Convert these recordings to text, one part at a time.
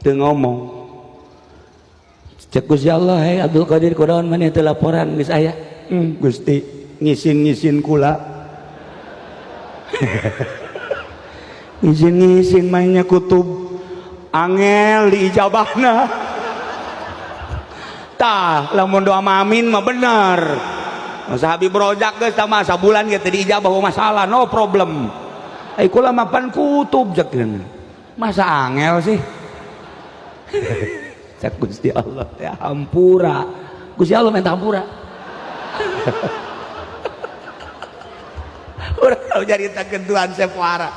teu ngomong cek Gusti Allah Abdul Qadir kunaon maneh teu laporan geus aya Gusti ngisin kula ngisin mainnya kutub angel diijabahna tah lamun doa mamin mah bener masa Habib Rojak geus tah mah sabulan ge teu diijabah masalah no problem kula mapan kutub jekeun masa angel sih cek Gusti Allah teh hampura Gusti Allah minta hampura urang tau jaritakeun Tuhan Sepuara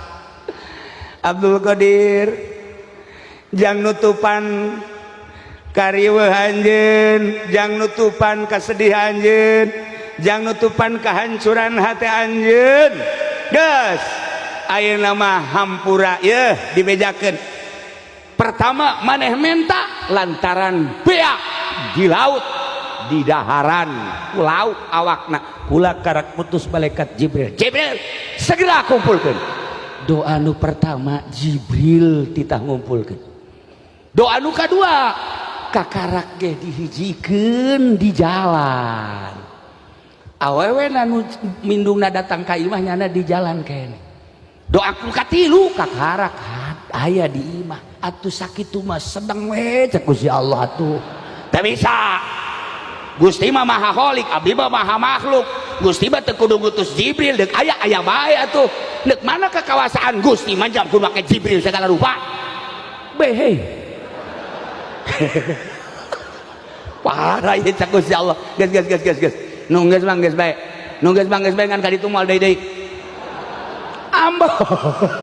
Abdul Qadir jang nutupan kariweuh anjeun jang nutupan kasedihan anjeun jang nutupan kehancuran hati anjeun geus ayeuna mah hampura yeuh dibejakeun pertama maneh menta lantaran beak di laut di daharan ku laut awakna kula karak putus malaikat Jibril segera kumpulkeun doa nu pertama Jibril titah ngumpulkeun doa nu kadua kakarak ge dihijikeun di jalan awewe nu mindungna datang ka imah nyana di jalan kene doa nu katilu kakarak aya di imah atuh sakitu mah sedeng we cek Gusti Allah atuh teu bisa Gusti mah maha kholik abdi mah maha makhluk Gusti mah teu kudu ngutus Jibril deuk aya bae atuh deuk mana kekawasaan Gusti manjam kudu make Jibril segala rupa behe parah ieu cek Gusti Allah geus nu geus mah geus bae ngan ka ditu moal deui ambo